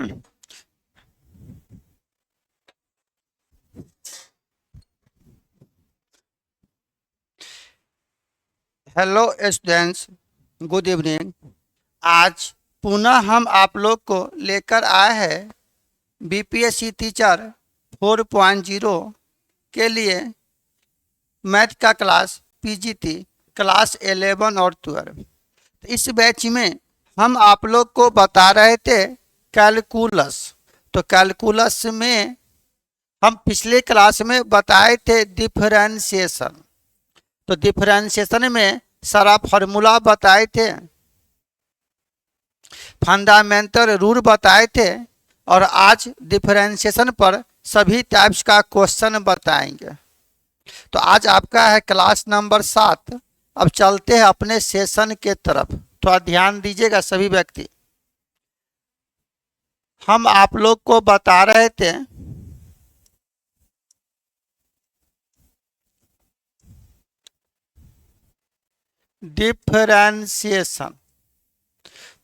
Hello students, good evening. आज पुनः हम आप लोग को लेकर आए हैं बीपीएससी टीचर 4.0 के लिए मैथ का क्लास पीजीटी क्लास 11 और 12। इस बैच में हम आप लोग को बता रहे थे कैलकुलस। तो कैलकुलस में हम पिछले क्लास में बताए थे डिफरेंशिएशन। तो डिफरेंशिएशन में सारा फार्मूला बताए थे, फंडामेंटल रूल बताए थे, और आज डिफरेंशिएशन पर सभी टाइप्स का क्वेश्चन बताएंगे। तो आज आपका है क्लास नंबर 7। अब चलते हैं अपने सेशन के तरफ। थोड़ा ध्यान दीजिएगा सभी व्यक्ति। हम आप लोग को बता रहे थे डिफरेंशिएशन।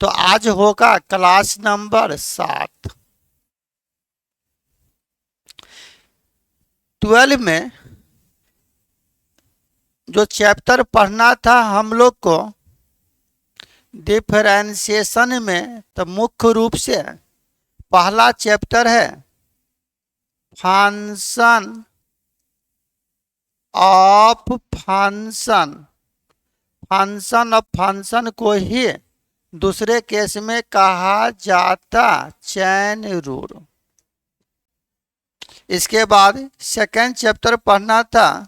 तो आज होगा क्लास नंबर 7। 12 में जो चैप्टर पढ़ना था हम लोग को डिफरेंशिएशन में, तो मुख्य रूप से पहला चैप्टर है function of function. Function of function को ही दूसरे केस में कहा जाता चैन रूल। इसके बाद सेकेंड चैप्टर पढ़ना था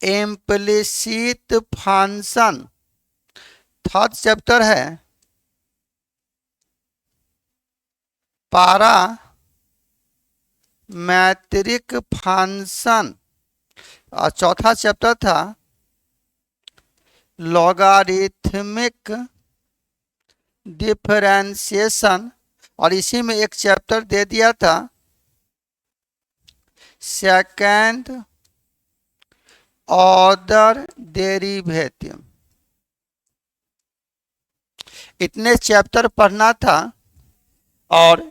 इम्प्लिसिट फंक्शन। थर्ड चैप्टर है पैरामेट्रिक फंक्शन। और चौथा चैप्टर था लॉगरिथमिक डिफरेंशिएशन। और इसी में एक चैप्टर दे दिया था सेकंड ऑर्डर डेरिवेटिव। इतने चैप्टर पढ़ना था। और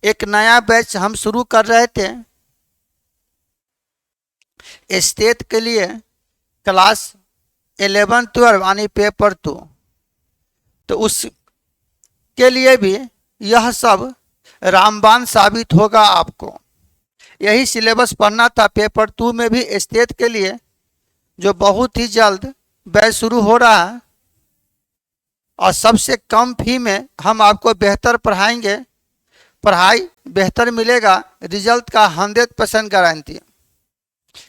एक नया बैच हम शुरू कर रहे थे स्टेट के लिए, क्लास 11-12 यानी पेपर 2। तो उसके लिए भी यह सब रामबाण साबित होगा आपको। यही सिलेबस पढ़ना था पेपर 2 में भी स्टेट के लिए, जो बहुत ही जल्द बैच शुरू हो रहा है। और सबसे कम फी में हम आपको बेहतर पढ़ाएंगे। पढ़ाई बेहतर मिलेगा, रिजल्ट का 100% गारंटी।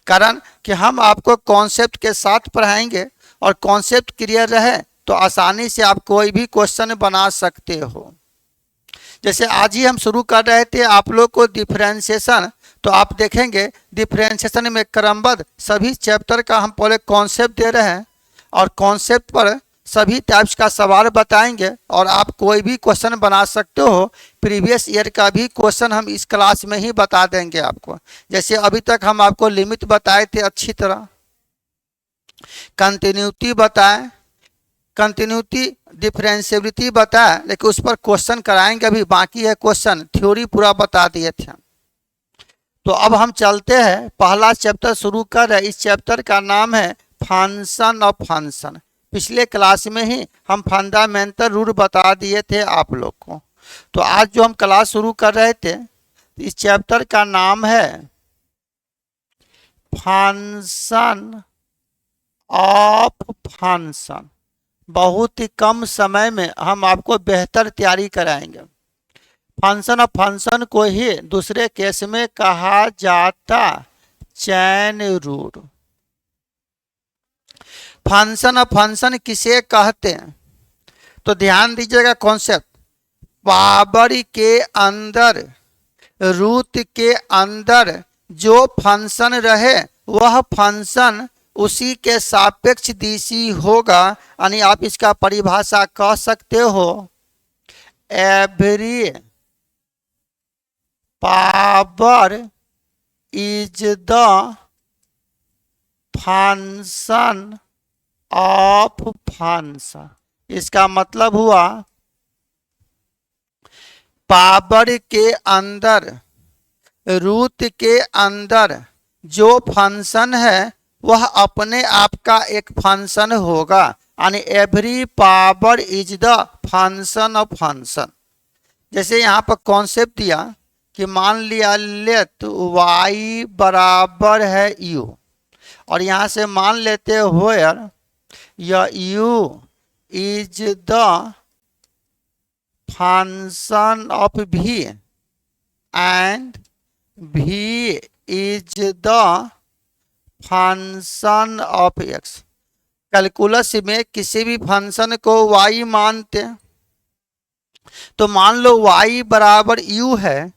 कारण कि हम आपको कॉन्सेप्ट के साथ पढ़ाएंगे, और कॉन्सेप्ट क्लियर रहे तो आसानी से आप कोई भी क्वेश्चन बना सकते हो। जैसे आज ही हम शुरू कर रहे थे आप लोग को डिफरेंशिएशन। तो आप देखेंगे डिफरेंशिएशन में क्रमबद्ध सभी चैप्टर का हम पहले कॉन्सेप्ट दे रहे हैं, और कॉन्सेप्ट पर सभी टाइप्स का सवाल बताएंगे, और आप कोई भी क्वेश्चन बना सकते हो। प्रीवियस ईयर का भी क्वेश्चन हम इस क्लास में ही बता देंगे आपको। जैसे अभी तक हम आपको लिमिट बताए थे अच्छी तरह, कंटिन्यूटी बताए, कंटिन्यूटी डिफरेंशिएबिलिटी बताया, लेकिन उस पर क्वेश्चन कराएंगे, अभी बाकी है क्वेश्चन। थ्योरी पूरा बता दिए थे। तो अब हम चलते हैं, पहला चैप्टर शुरू कर रहे। इस चैप्टर का नाम है फंक्शन ऑफ फंक्शन। पिछले क्लास में ही हम फंडामेंटल रूल बता दिए थे आप लोग को। तो आज जो हम क्लास शुरू कर रहे थे, इस चैप्टर का नाम है फंक्शन ऑफ फंक्शन। बहुत ही कम समय में हम आपको बेहतर तैयारी कराएंगे। फंक्शन ऑफ फंक्शन को ही दूसरे केस में कहा जाता chain rule. Function of function किसे कहते हैं? तो ध्यान दीजिएगा कॉन्सेप्ट। पावर के अंदर, रूट के अंदर जो फंक्शन रहे वह फंक्शन उसी के सापेक्ष दिशी होगा। यानी आप इसका परिभाषा कह सकते हो every power is the function of function. इसका मतलब हुआ पावर के अंदर, रूट के अंदर जो फंक्शन है वह अपने आप का एक फंक्शन होगा, यानी every power is the function of function. जैसे यहाँ पर कॉन्सेप्ट दिया कि मान लिया लेट y बराबर है u, और यहाँ से मान लेते हैं वेयर या u is the function of v and v is the function of x। Calculus में किसी भी फंक्शन को y मानते हैं, तो मान लो y बराबर u है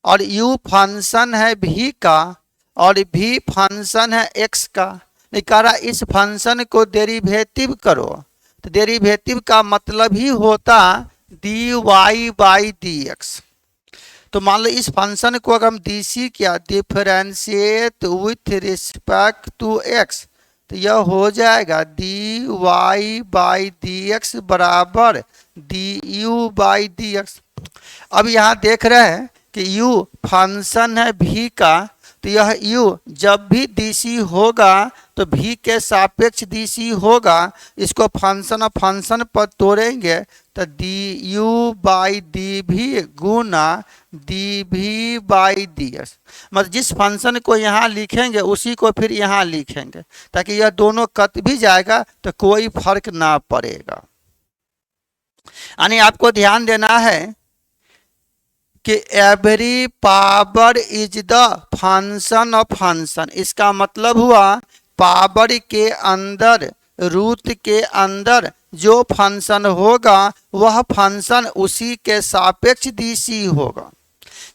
और u फंक्शन है v का और v फंक्शन है x का। निकारा इस फंक्शन को डेरिवेटिव करो, तो डेरिवेटिव का मतलब ही होता dy बाई dx। तो मान लो इस फंक्शन को अगर हम dc किया, differentiate with respect to x, तो यह हो जाएगा dy बाई dx बराबर du बाई dx। अब यहाँ देख रहे हैं कि u फंक्शन है v का, तो यह u जब भी dc होगा तो v के सापेक्ष dc होगा। इसको फंक्शन और फंक्शन पर तोड़ेंगे तो du by dv Guna dv by ds। मतलब जिस फंक्शन को यहाँ लिखेंगे उसी को फिर यहाँ लिखेंगे, ताकि यह दोनों कट भी जाएगा तो कोई फर्क ना पड़ेगा। यानी आपको ध्यान देना है कि every power is the function of function. इसका मतलब हुआ पावर के अंदर, रूट के अंदर जो फंक्शन होगा वह फंक्शन उसी के सापेक्ष dc होगा।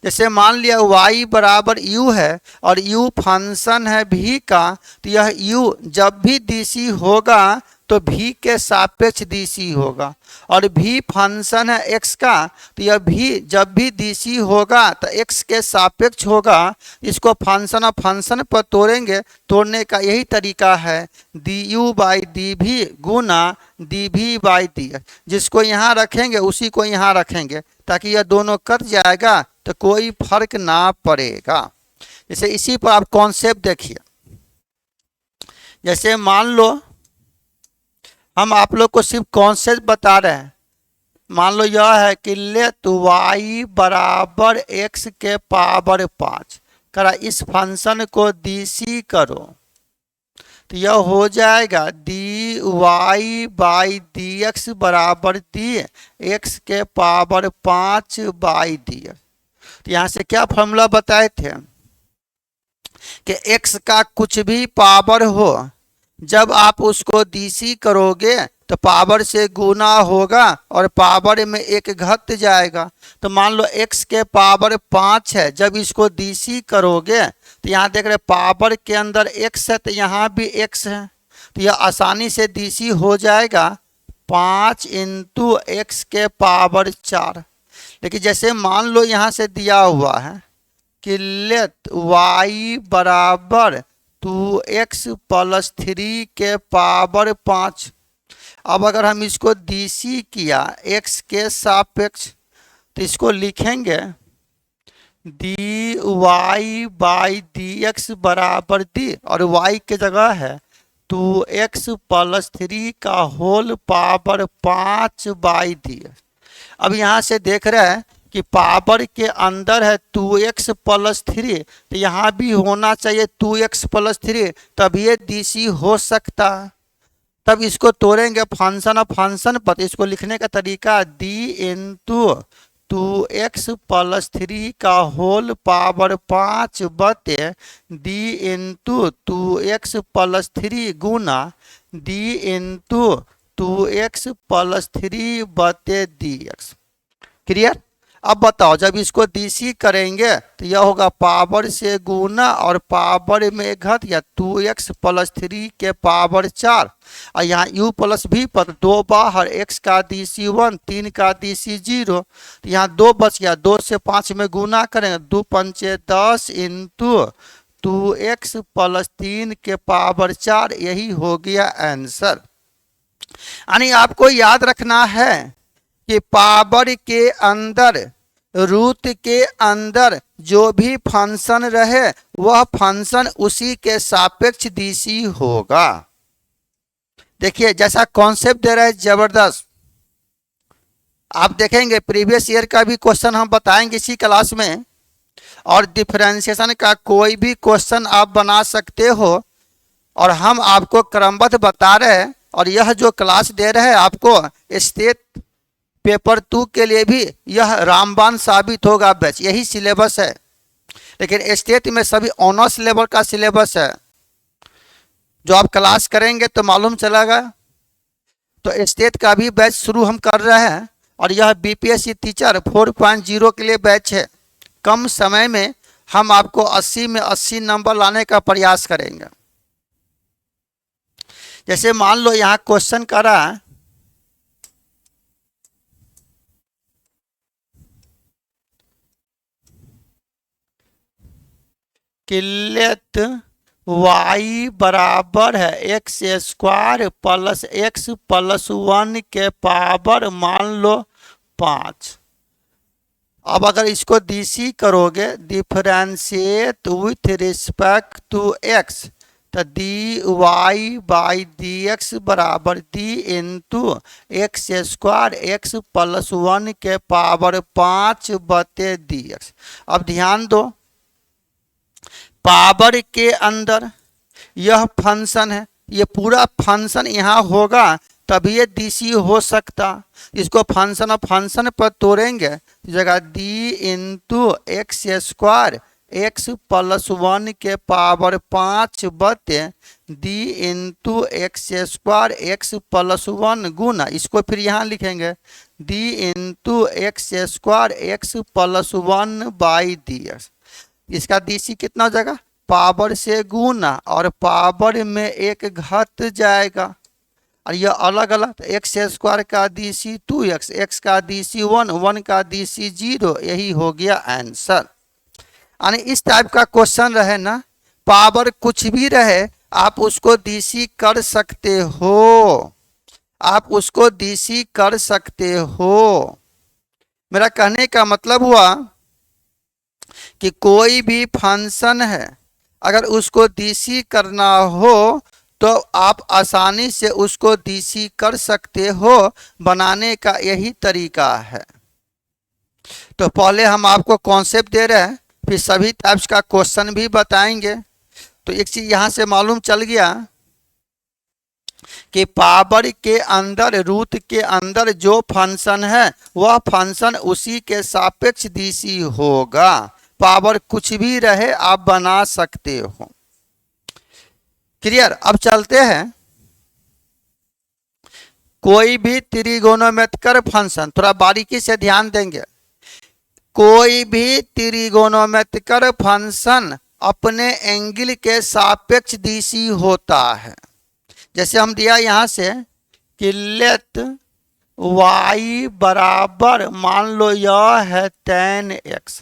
जैसे मान लिया y बराबर u है और u फंक्शन है v का, तो यह u जब भी dc होगा तो v के सापेक्ष dc होगा, और v फंक्शन है x का, तो यह v जब भी dc होगा तो x के सापेक्ष होगा। इसको फंक्शन और फंक्शन पर तोड़ेंगे, तोड़ने का यही तरीका है du by dv Guna dv by dx। जिसको यहाँ रखेंगे उसी को यहाँ रखेंगे, ताकि यह दोनों कट जाएगा तो कोई फर्क ना पड़ेगा। जैसे इसी पर आप कॉन्सेप्ट देखिए, जैसे मान लो हम आप लोग को सिर्फ कॉन्सेप्ट बता रहे हैं। मान लो यह है कि लेट y बराबर x के पावर 5 करा, इस फंक्शन को dc करो तो यह हो जाएगा dy बाई dx बराबर x के पावर 5 बाई dx। तो यहाँ से क्या फॉर्मूला बताए थे कि x का कुछ भी पावर हो, जब आप उसको dc करोगे तो पावर से गुना होगा और पावर में एक घट जाएगा। तो मान लो x के पावर 5 है, जब इसको dc करोगे तो यहाँ देख रहे पावर के अंदर x है तो यहाँ भी x है, तो यह आसानी से dc हो जाएगा 5 इंटू x के पावर 4। लेकिन जैसे मान लो यहाँ से दिया हुआ है कि लेट y बराबर 2x प्लस 3 के पावर 5। अब अगर हम इसको dc किया x के सापेक्ष तो इसको लिखेंगे dy बाई dx बराबर d, और y के जगह है 2x प्लस 3 का होल पावर 5 बाई dx। अब यहाँ से देख रहे हैं कि पावर के अंदर है 2x प्लस 3, तो यहाँ भी होना चाहिए 2x प्लस 3, तब ये dc हो सकता। तब इसको तोड़ेंगे फंक्शन और फंक्शन पर, इसको लिखने का तरीका d इंटू 2x प्लस 3 का होल पावर 5 बटे d इंटू 2x प्लस 3 गुना d इंटू 2x प्लस 3 बटे dx। क्लियर? अब बताओ जब इसको dc करेंगे तो यह होगा पावर से गुना और पावर में घट या 2x प्लस 3 के पावर 4, और यहाँ u प्लस v पर 2 बाहर, x का dc 1, 3 का dc 0, तो यहाँ 2 बच गया, 2 से 5 में गुना करेंगे 2 पंचे 10 इंटू 2x प्लस 3 के पावर 4, यही हो गया आंसर। यानी आपको याद रखना है कि पावर के अंदर, रूट के अंदर जो भी फंक्शन रहे वह फंक्शन उसी के सापेक्ष डीसी होगा। देखिए जैसा कॉन्सेप्ट दे रहा है जबरदस्त। आप देखेंगे प्रीवियस ईयर का भी क्वेश्चन हम बताएंगे इसी क्लास में, और डिफरेंशिएशन का कोई भी क्वेश्चन आप बना सकते हो, और हम आपको क्रमबद्ध बता रहे हैं। और यह जो क्लास दे रहे हैं आपको स्टेट पेपर 2 के लिए भी यह रामबाण साबित होगा बैच, यही सिलेबस है। लेकिन स्टेट में सभी ऑनर्स लेवल का सिलेबस है, जो आप क्लास करेंगे तो मालूम चलेगा। तो स्टेट का भी बैच शुरू हम कर रहे हैं, और यह बीपीएससी टीचर 4.0 के लिए बैच है। कम समय में हम आपको 80 में 80 नंबर लाने का प्रयास करेंगे। जैसे मान लो यहाँ क्वेश्चन करा कि लेट y बराबर है x square plus x plus 1 के पावर मान लो 5। अब अगर इसको डीसी करोगे, differentiate with respect to x, तो d Y by D x बराबर d into x square x plus 1 के पावर 5 बटे डी एक्स। अब ध्यान दो, पावर के अंदर यह फंक्शन है, ये पूरा फंक्शन यहाँ होगा तभी ये डीसी हो सकता। इसको फंक्शन और फंक्शन पर तोड़ेंगे, जगह d into x square x plus 1 के पावर 5 बटे D into x square x plus 1 गुना, इसको फिर यहाँ लिखेंगे D into x square x plus 1 by D x. इसका डीसी कितना हो जाएगा, पावर से गुना और पावर में एक घट जाएगा, और यह अलग अलग। तो एक्स स्क्वायर का डीसी 2x, एक्स का डीसी 1, 1 का डीसी 0, यही हो गया आंसर। यानी इस टाइप का क्वेश्चन रहे ना, पावर कुछ भी रहे आप उसको डीसी कर सकते हो, आप उसको डीसी कर सकते हो। मेरा कहने का मतलब हुआ कि कोई भी फंक्शन है अगर उसको डीसी करना हो तो आप आसानी से उसको डीसी कर सकते हो, बनाने का यही तरीका है। तो पहले हम आपको कॉन्सेप्ट दे रहे हैं, फिर सभी टाइप्स का क्वेश्चन भी बताएंगे। तो एक चीज यहाँ से मालूम चल गया कि पावर के अंदर, रूट के अंदर जो फंक्शन है वह फंक्शन उसी के सापेक्ष डीसी होगा। पावर कुछ भी रहे आप बना सकते हो। क्लियर। अब चलते हैं, कोई भी त्रिगोनोमेट्रिकल फंक्शन, थोड़ा बारीकी से ध्यान देंगे, कोई भी त्रिगोनोमेट्रिकल फंक्शन अपने एंगल के सापेक्ष डीसी होता है। जैसे हम दिया यहाँ से कि लेट y बराबर मान लो यह है tan x,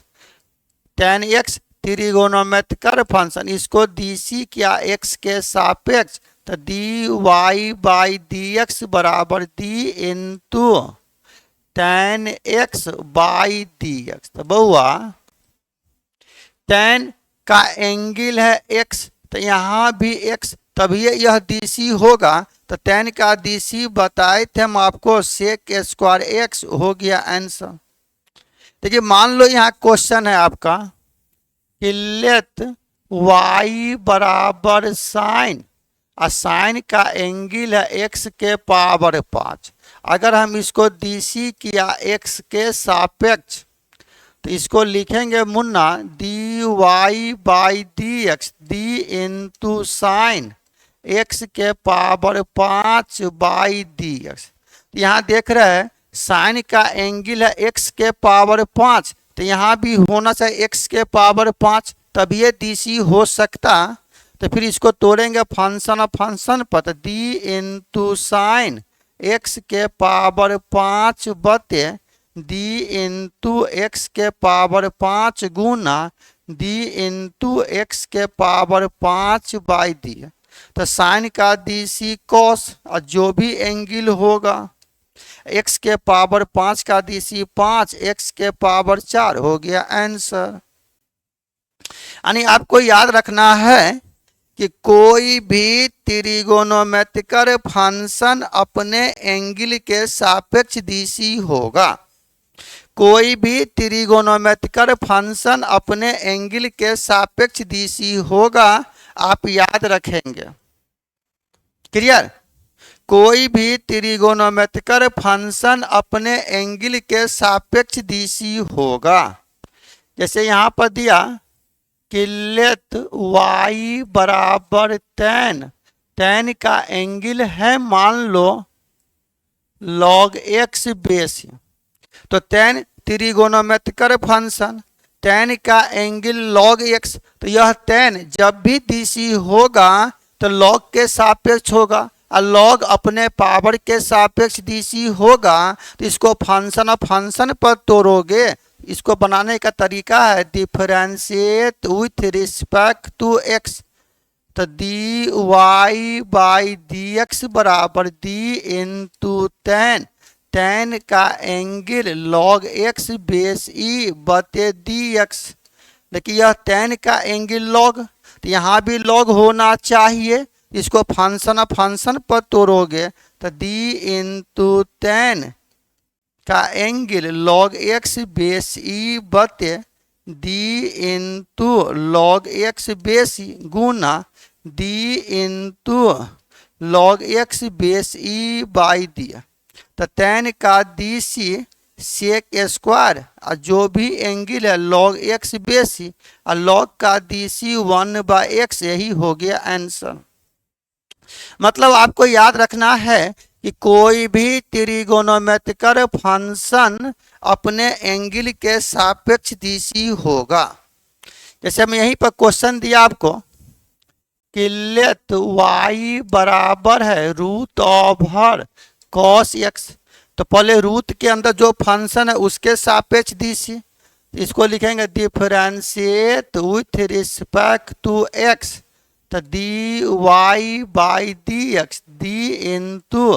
tan x trigonometrical function, इसको डीसी किया x के सापेक्ष, तो d Y by D x बराबर d into tan x by D x. तो बहुआ tan का एंगल है x, तो यहाँ भी x, तभी यह डीसी होगा। तो tan का डीसी बताए थे हम आपको, सेक स्क्वायर एक्स हो गया आंसर। देखिए मान लो यहाँ क्वेश्चन है आपका कि लेट y बराबर साइन, और साइन का एंगल है x के पावर 5। अगर हम इसको डीसी किया x के सापेक्ष, तो इसको लिखेंगे मुन्ना D Y by D x, D into sine x के पावर 5 बाई डी एक्स। यहाँ देख रहे हैं साइन का एंगल है x के पावर 5, तो यहाँ भी होना चाहिए x के पावर 5, तभी ये डीसी हो सकता। तो फिर इसको तोड़ेंगे फंक्शन और फंक्शन पर, तो डी इंटू साइन x के पावर 5 बटे डी इंटू एक्स के पावर 5 गुना डी इंटू एक्स के पावर 5 बाई डी। तो साइन का DC कॉस, और जो भी एंगल होगा x के पावर 5 का DC 5, x के पावर 4 हो गया आंसर। यानी आपको याद रखना है कि कोई भी त्रिगोनोमेट्रिकल फंक्शन अपने एंगल के सापेक्ष DC होगा। कोई भी त्रिगोनोमेट्रिकल फंक्शन अपने एंगल के सापेक्ष DC होगा, आप याद रखेंगे। क्लियर? कोई भी त्रिगोनोमेट्रिकल फंक्शन अपने एंगल के सापेक्ष DC होगा। जैसे यहाँ पर दिया कि लेट y बराबर tan, tan का एंगल है मान लो log x बेस, तो tan त्रिगोनोमेट्रिकल फंक्शन, tan का एंगल log x, तो यह tan जब भी DC होगा तो log के सापेक्ष होगा, और log अपने पावर के सापेक्ष DC होगा, तो इसको फंक्शन और फंक्शन पर तोड़ोगे। इसको बनाने का तरीका है differentiate with respect to x, तो dy बाई dx बराबर d इंटू tan, tan का angle log x base e बटे dx। देखिए यह tan का एंगल log, तो यहाँ भी log होना चाहिए, इसको फंक्शन पर तोड़ोगे तो d इंटू tan का angle log x base e बटे d into log x base e Guna d into log x base e by दिया, तो tan का DC सेक स्क्वायर, और जो भी एंगल है log x बेस e, और log का DC 1/x, यही हो गया आंसर। मतलब आपको याद रखना है कि कोई भी त्रिगोनोमेट्रिकल फंक्शन अपने एंगल के सापेक्ष DC होगा। जैसे हम यहीं पर क्वेश्चन दिया आपको कि लेट y बराबर है रूट ओवर cos x, तो पहले रूट के अंदर जो फंक्शन है उसके सापेक्ष DC, इसको लिखेंगे differentiate with respect to x, तो dy by dx d into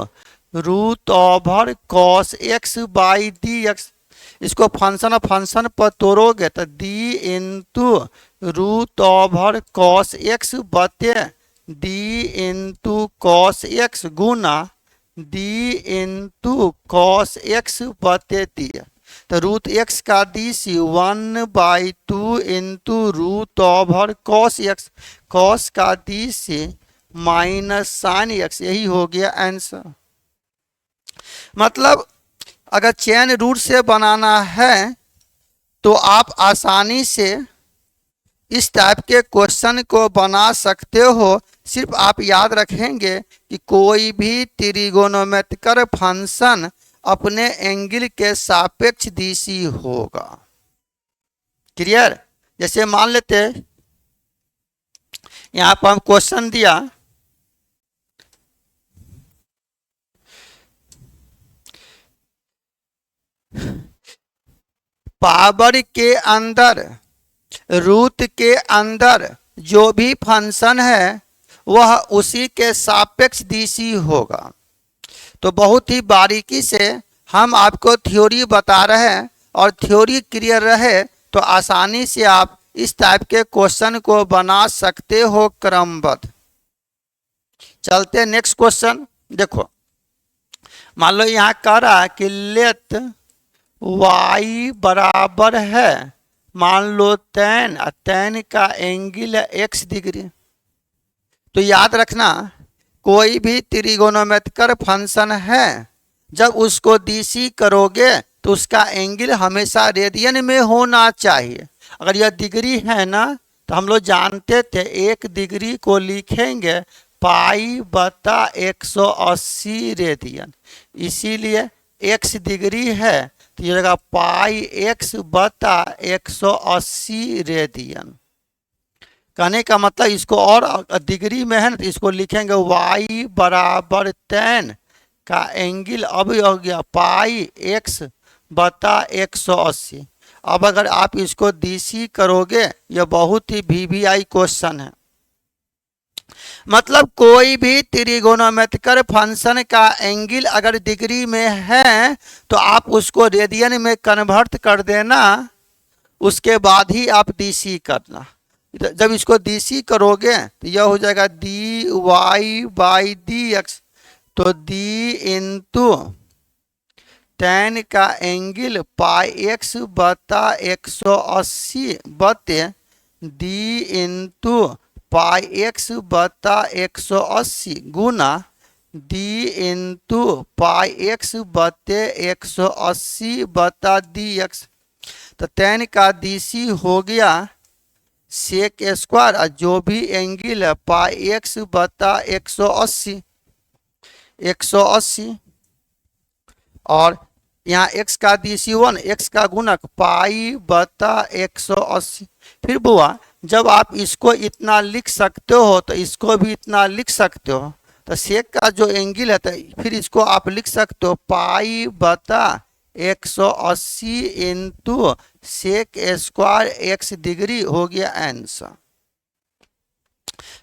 root over cos x by dx, इसको फंक्शन पर तोड़ोगे तो d into root over cos x बटे d इंटू cos x गुना d इंटू cos x बटे दिया, तो रूट x का DC 1/2 into root over cos x, cos का DC माइनस साइन x, यही हो गया आंसर। मतलब अगर चेन रूट से बनाना है तो आप आसानी से इस टाइप के क्वेश्चन को बना सकते हो। सिर्फ आप याद रखेंगे कि कोई भी त्रिगोनोमेट्रिकल फंक्शन अपने एंगल के सापेक्ष DC होगा। क्लियर? जैसे मान लेते यहाँ पर हम क्वेश्चन दिया पावर के अंदर, रूट के अंदर जो भी फंक्शन है वह उसी के सापेक्ष DC होगा। तो बहुत ही बारीकी से हम आपको थ्योरी बता रहे हैं, और थ्योरी क्लियर रहे तो आसानी से आप इस टाइप के क्वेश्चन को बना सकते हो क्रमबद्ध। चलते नेक्स्ट क्वेश्चन। देखो मान लो यहाँ कह रहा है कि लेट y बराबर है मान लो tan, tan का एंगल है x डिग्री। तो याद रखना कोई भी त्रिगोनोमेट्रिकल फंक्शन है, जब उसको DC करोगे तो उसका एंगल हमेशा रेडियन में होना चाहिए। अगर यह डिग्री है ना, तो हम लोग जानते थे 1 डिग्री को लिखेंगे पाई बता 180 रेडियन, इसीलिए x डिग्री है तो ये रहेगा पाई x बता 180 रेडियन। कहने का मतलब इसको और डिग्री में है ना, तो इसको लिखेंगे y बराबर tan का एंगल अब हो गया पाई x बता 180। अब अगर आप इसको DC करोगे, यह बहुत ही VVI क्वेश्चन है। मतलब कोई भी त्रिगोनोमेट्रिकल फंक्शन का एंगल अगर डिग्री में है तो आप उसको रेडियन में कन्वर्ट कर देना, उसके बाद ही आप डीसी करना। जब इसको डीसी करोगे तो यह हो जाएगा D Y by D x, तो डी इंटू टेन का एंगल पाई एक्स बता 180 बते डी इंटू पाई एक्स बता 180 गुना डी इंटू पाई एक्स बते 180 बता डी एक्स। तो टेन का डीसी हो गया सेक स्क्वायर और जो भी एंगल है पाई एक्स बता 180 और यहाँ x का DC1 x का गुणक पाई बता 180। फिर बुआ जब आप इसको इतना लिख सकते हो तो इसको भी इतना लिख सकते हो, तो सेक का जो एंगल है तो फिर इसको आप लिख सकते हो पाई बता 180 into sec square x degree हो गया आंसर।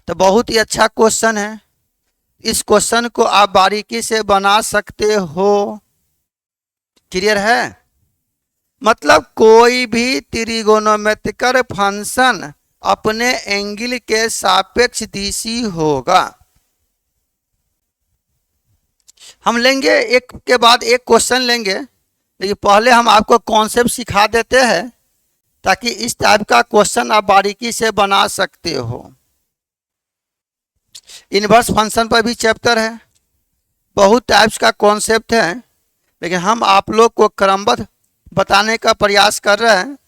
तो बहुत ही अच्छा क्वेश्चन है, इस क्वेश्चन को आप बारीकी से बना सकते हो। क्लियर है? मतलब कोई भी त्रिगोनोमेट्रिकल फंक्शन अपने एंगल के सापेक्ष डीसी होगा। हम लेंगे एक के बाद एक क्वेश्चन लेंगे, लेकिन पहले हम आपको कॉन्सेप्ट सिखा देते हैं ताकि इस टाइप का क्वेश्चन आप बारीकी से बना सकते हो। इनवर्स फंक्शन पर भी चैप्टर है, बहुत टाइप्स का कॉन्सेप्ट है, लेकिन हम आप लोग को क्रमबद्ध बताने का प्रयास कर रहे हैं।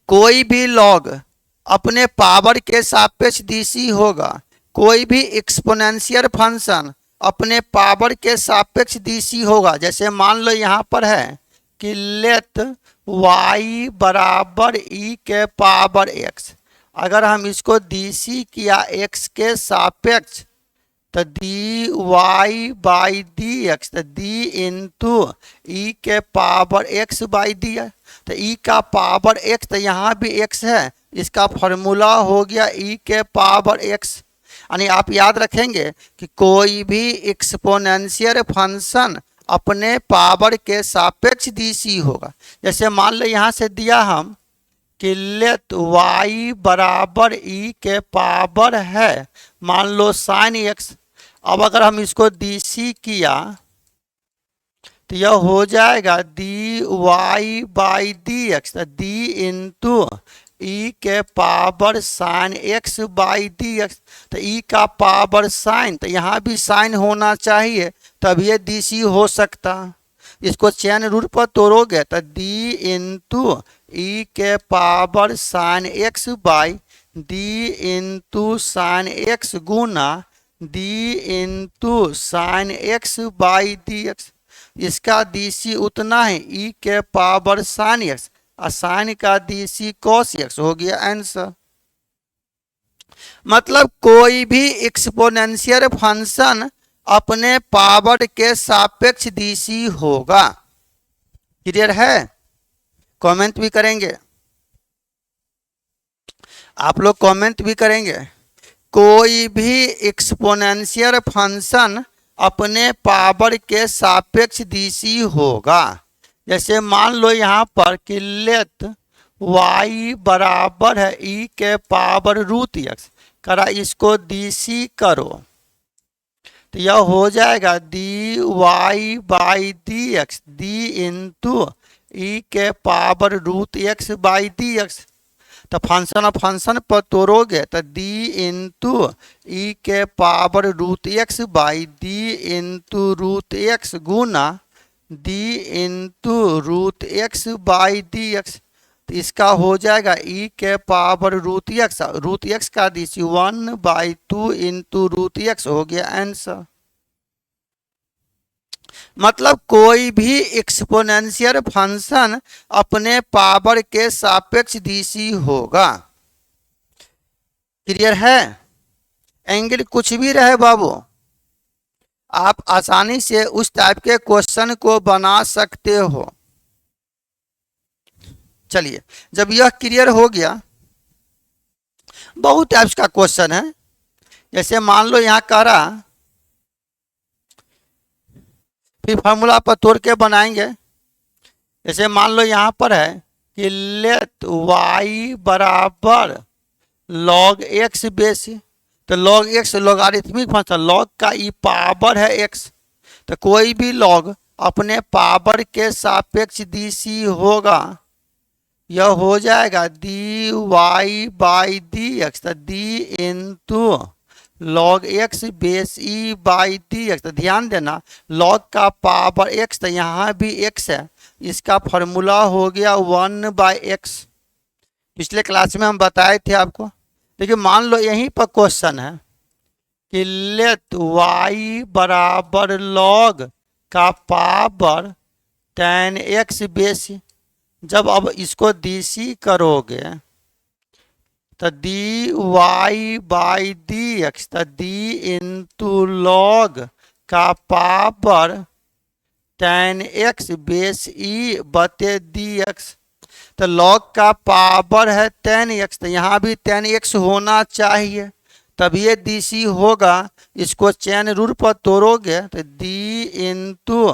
कोई भी लॉग अपने पावर के सापेक्ष डीसी होगा, कोई भी एक्सपोनेंशियल फंक्शन अपने पावर के सापेक्ष डीसी होगा। जैसे मान लो यहाँ पर है कि लेट y बराबर e के पावर x, अगर हम इसको डीसी किया x के सापेक्ष तो d Y by D x, तो डी इंटू ई के पावर एक्स बाई डी है। तो ई का पावर एक्स, तो यहाँ भी एक्स है, इसका फॉर्मूला हो गया ई के पावर एक्स। यानी आप याद रखेंगे कि कोई भी एक्सपोनेंशियल फंक्शन अपने पावर के सापेक्ष डीसी होगा। जैसे मान लो यहाँ से दिया हम कि लेट y बराबर e के पावर है मान लो साइन एक्स। अब अगर हम इसको डीसी किया तो यह हो जाएगा D Y by D x, D into e के power sine x by D x. तो ई का पावर साइन, तो यहाँ भी साइन होना चाहिए तब ये डीसी हो सकता। इसको चैन रूल पर तोड़ोगे तो डी इंटू ई के power sine x by d into sine x गुना D into sign x by D x. इसका डीसी उतना है ई के पावर साइन एक्स और साइन का डीसी कॉस एक्स हो गया आंसर। मतलब कोई भी एक्सपोनेंशियल फंक्शन अपने पावर के सापेक्ष डीसी होगा। क्लियर है? कमेंट भी करेंगे आप लोग, कमेंट भी करेंगे। कोई भी एक्सपोनेंशियल फंक्शन अपने पावर के सापेक्ष डीसी होगा। जैसे मान लो यहाँ पर कि लेट y बराबर है e के पावर रूट एक्स, करा इसको डीसी करो तो यह हो जाएगा D Y by D x, D into e के power root x by D x. तो फंक्शन ऑफ फंक्शन पर तोड़ोगे तो डी इंटू ई के power root x by d into root x गुना D into root x by D x. तो इसका हो जाएगा ई के पावर रूट एक्स का डीसी 1/2 इंटू रूट एक्स हो गया आंसर। मतलब कोई भी एक्सपोनेंशियल फंक्शन अपने पावर के सापेक्ष डीसी होगा। क्लियर है? एंगल कुछ भी रहे बाबू, आप आसानी से उस टाइप के क्वेश्चन को बना सकते हो। चलिए, जब यह क्लियर हो गया, बहुत टाइप्स का क्वेश्चन है, जैसे मान लो यहाँ कह रहा, फिर फार्मूला पर तोड़ के बनाएंगे। जैसे मान लो यहाँ पर है कि लेट y बराबर log x बेस, तो log x logarithmic function, log का ई पावर है x, तो कोई भी log अपने पावर के सापेक्ष dc होगा, यह हो जाएगा dy बाई dx, तो d into log x base e by dx। तो ध्यान देना log का पावर x, तो यहाँ भी x है, इसका फॉर्मूला हो गया 1/x। पिछले क्लास में हम बताए थे आपको। देखिए मान लो यहीं पर क्वेश्चन है कि लेट y बराबर log का पावर tan x बेस, जब अब इसको dc करोगे तो dy बाई dx, तो d इंटू log का power tan x base e बटे dx। तो log का पावर है tan x, तो यहाँ भी tan x होना चाहिए, तब ये dc होगा। इसको चैन रूल पर तोड़ोगे तो d इंटू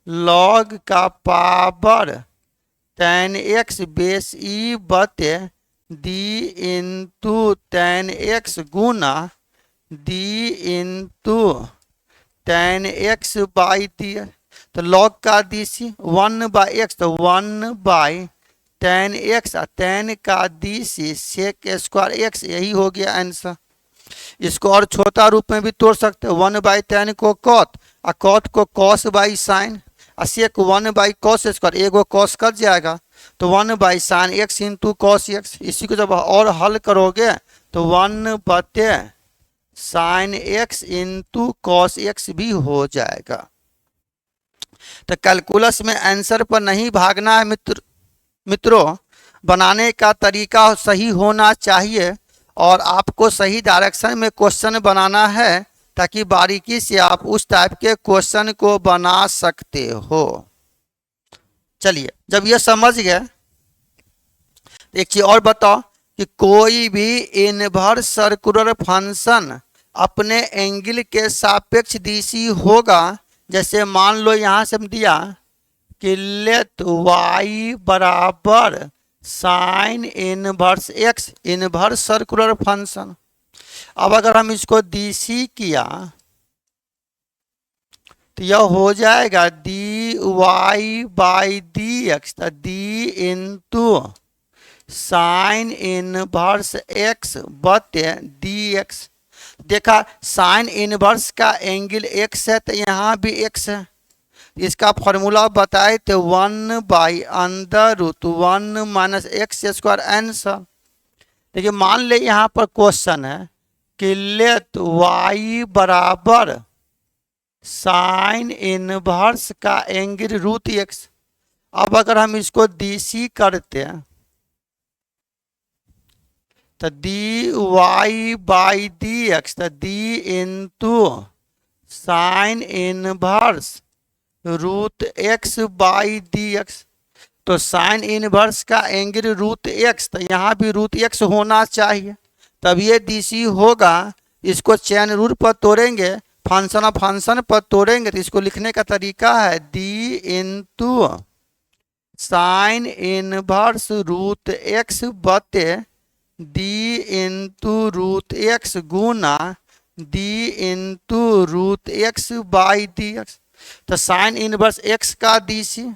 log का power tan x base e बटे d इंटू tan x गुना d into tan x by dx। तो log का dc 1/x, तो 1/tan x, tan का dc sec स्क्वायर x, यही हो गया आंसर। इसको और छोटा रूप में भी तोड़ सकते हो, 1/tan को cot और cot को cos बाई साइन, और sec 1/cos स्क्वायर, एगो cos कट जाएगा तो 1/sin x into cos x। इसी को जब और हल करोगे तो 1/sin x into cos x भी हो जाएगा। तो कैलकुलस में आंसर पर नहीं भागना है मित्रों, बनाने का तरीका सही होना चाहिए और आपको सही डायरेक्शन में क्वेश्चन बनाना है, ताकि बारीकी से आप उस टाइप के क्वेश्चन को बना सकते हो। चलिए जब ये समझ गए, एक चीज और बताओ कि कोई भी इनवर्स सर्कुलर फंक्शन अपने एंगल के सापेक्ष डीसी होगा। जैसे मान लो यहाँ से हम दिया कि लेट y बराबर sign inverse x, inverse circular function. अब अगर हम इसको डीसी किया तो यह हो जाएगा dy बाई dx, तो d into sine inverse x बटे dx। देखा साइन इनवर्स का एंगल x है, तो यहाँ भी x है। इसका फॉर्मूला बताए थे 1/√1 माइनस एक्स स्क्वायर आंसर। देखिए मान ले यहाँ पर क्वेश्चन है कि लेट y बराबर साइन इनवर्स का एंगल √x। अब अगर हम इसको dc करते हैं तो dy बाई dx, तो d into sine inverse √x by dx। तो साइन इनवर्स का एंगल √x, तो यहाँ भी √x होना चाहिए, तब ये dc होगा। इसको चैन रूल पर तोड़ेंगे, फंक्शन ऑफ फंक्शन पर तोड़ेंगे, तो इसको लिखने का तरीका है d into sine inverse √x बटे d इंटू √x गुना d into √x by dx। तो साइन इनवर्स x का dc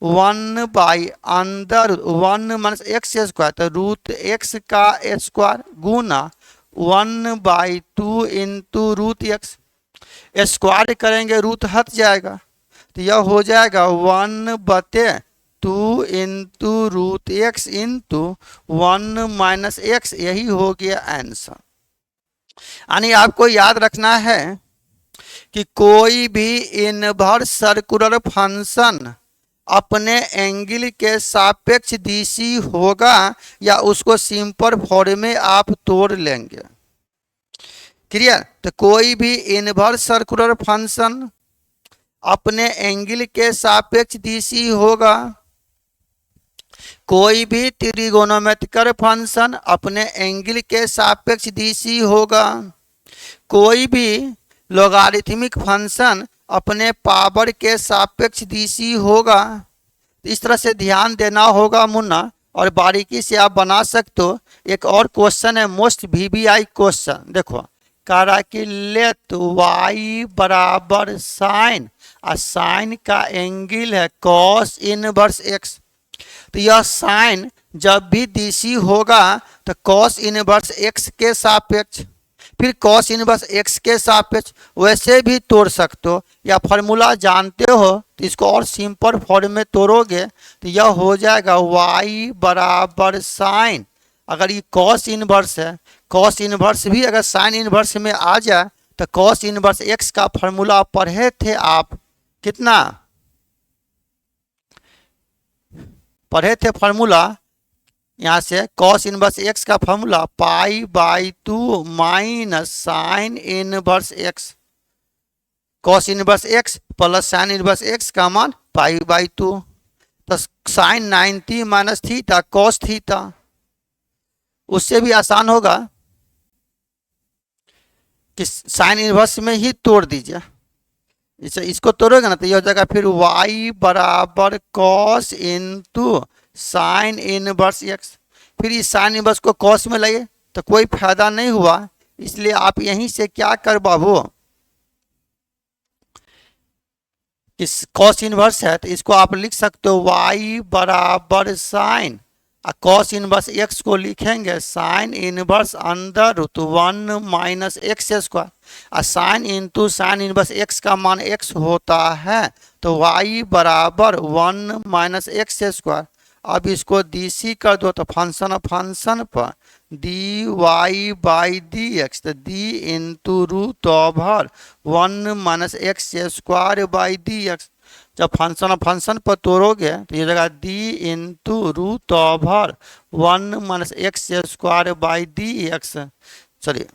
1/√1 माइनस एक्स स्क्वायर, तो √x का स्क्वायर गुना 1/2 इंटू √x। स्क्वायर करेंगे रूट हट जाएगा, तो यह हो जाएगा 1/2 into √x into 1 minus x, यही हो गया आंसर। यानी आपको याद रखना है कि कोई भी इनवर्स सर्कुलर फंक्शन अपने एंगल के सापेक्ष डीसी होगा, या उसको सिंपल फॉर्म में आप तोड़ लेंगे। क्लियर? तो कोई भी इनवर्स सर्कुलर फंक्शन अपने एंगल के सापेक्ष डीसी होगा, कोई भी त्रिगोनोमेट्रिकल फंक्शन अपने एंगल के सापेक्ष डीसी होगा। कोई भी लोगारिथमिक फंक्शन अपने पावर के सापेक्ष डीसी होगा। इस तरह से ध्यान देना होगा मुन्ना, और बारीकी से आप बना सकते हो। एक और क्वेश्चन है मोस्ट वीवीआई क्वेश्चन, देखो कह रहा है कि लेट y बराबर साइन, और साइन का एंगल है कॉस इनवर्स x। तो यह साइन जब भी डीसी होगा तो कॉस इनवर्स x के सापेक्ष, फिर कॉस इनवर्स x के सापेक्ष, वैसे भी तोड़ सकते हो, या फार्मूला जानते हो तो इसको और सिंपल फॉर्म में तोड़ोगे तो यह हो जाएगा y बराबर साइन। अगर ये कॉस इनवर्स है, कॉस इनवर्स भी अगर साइन इनवर्स में आ जाए तो कॉस इनवर्स x का फार्मूला पढ़े थे आप, कितना पढ़े थे फार्मूला, यहाँ से कॉस इनवर्स x का formula π/2 minus sine inverse x, cos inverse x plus sine inverse x का मान π/2, तो sine 90 minus theta cos theta. उससे भी आसान होगा कि साइन इनवर्स में ही तोड़ दीजिए, इसको तोड़ोगे ना तो यह हो जाएगा फिर y बराबर cos into sine inverse x। फिर इस साइन इनवर्स को कॉस में लगे तो कोई फायदा नहीं हुआ, इसलिए आप यहीं से क्या कर बाबू, इस कॉस इनवर्स है तो इसको आप लिख सकते हो y बराबर साइन, और कॉस इनवर्स x को लिखेंगे sine inverse under root 1 minus x square, और sine into sine inverse x का मान x होता है, तो y बराबर 1 माइनस एक्स स्क्वायर। अब इसको डीसी कर दो तो फंक्शन पर dy बाई डी एक्स, तो D into root over 1 minus x square by D x. जब फंक्शन पर तोड़ोगे तो ये जगह d into root over 1 minus x square by D x, चलिए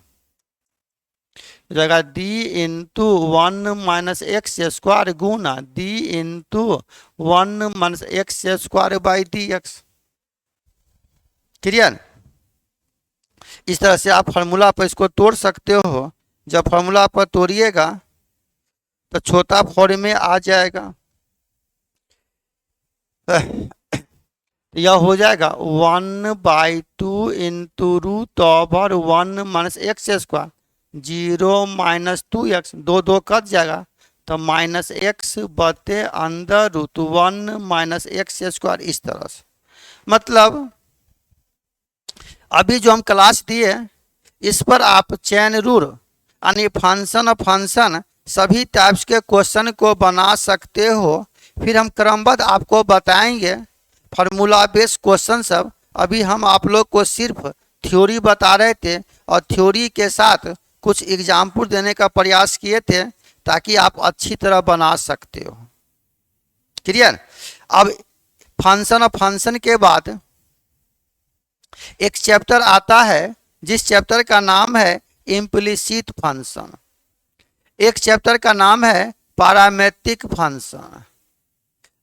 जगह d into 1 minus x square गुना D into 1 minus x square by D x. Clear? इस तरह से आप फार्मूला पर इसको तोड़ सकते हो। जब फार्मूला पर तोड़िएगा तो छोटा फॉर्म में आ जाएगा, यह हो जाएगा 1/2 into root over 1 minus x square, 0 minus 2x, 2 cut जाएगा तो माइनस एक्स बटे under root 1 minus x square. इस तरह से मतलब अभी जो हम क्लास दिए इस पर आप चैन रूल यानी फंक्शन सभी टाइप्स के क्वेश्चन को बना सकते हो। फिर हम क्रमबद्ध आपको बताएंगे फार्मूला बेस्ड क्वेश्चन सब। अभी हम आप लोग को सिर्फ थ्योरी बता रहे थे और थ्योरी के साथ कुछ एग्जाम्पल देने का प्रयास किए थे ताकि आप अच्छी तरह बना सकते हो। क्लियर? अब फंक्शन के बाद एक चैप्टर आता है जिस चैप्टर का नाम है इम्प्लिसिट फंक्शन, एक चैप्टर का नाम है पैरामीट्रिक फंक्शन,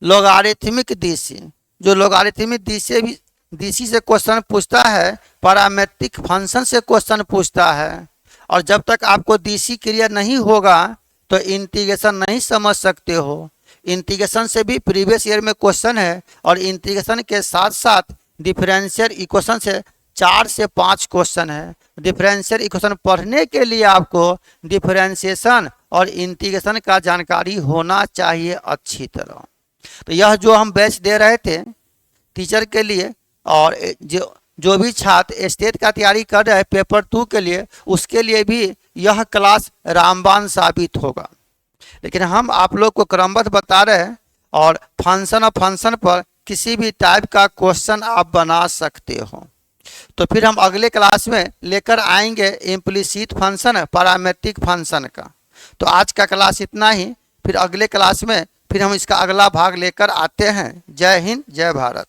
लोगारिथमिक डीसी। जो लोगारिथमिक डीसी से क्वेश्चन पूछता है, पैरामीट्रिक फंक्शन से क्वेश्चन पूछता है। और जब तक आपको डीसी क्लियर नहीं होगा तो इंटीग्रेशन नहीं समझ सकते हो। इंटीग्रेशन से भी प्रीवियस ईयर में क्वेश्चन है और इंटीग्रेशन के साथ साथ डिफरेंशियल इक्वेशन से 4 से 5 क्वेश्चन है। डिफरेंशियल इक्वेशन पढ़ने के लिए आपको डिफरेंशिएशन और इंटीग्रेशन का जानकारी होना चाहिए अच्छी तरह। तो यह जो हम बैच दे रहे थे टीचर के लिए, और जो भी छात्र स्टेट का तैयारी कर रहे हैं पेपर 2 के लिए, उसके लिए भी यह क्लास रामबाण साबित होगा। लेकिन हम आप लोग को क्रमबद्ध बता रहे हैं और फंक्शन पर किसी भी टाइप का क्वेश्चन आप बना सकते हो। तो फिर हम अगले क्लास में लेकर आएंगे इम्प्लिसिट फंक्शन, पैरामीट्रिक फंक्शन का। तो आज का क्लास इतना ही, फिर अगले क्लास में फिर हम इसका अगला भाग लेकर आते हैं। जय हिंद, जय भारत।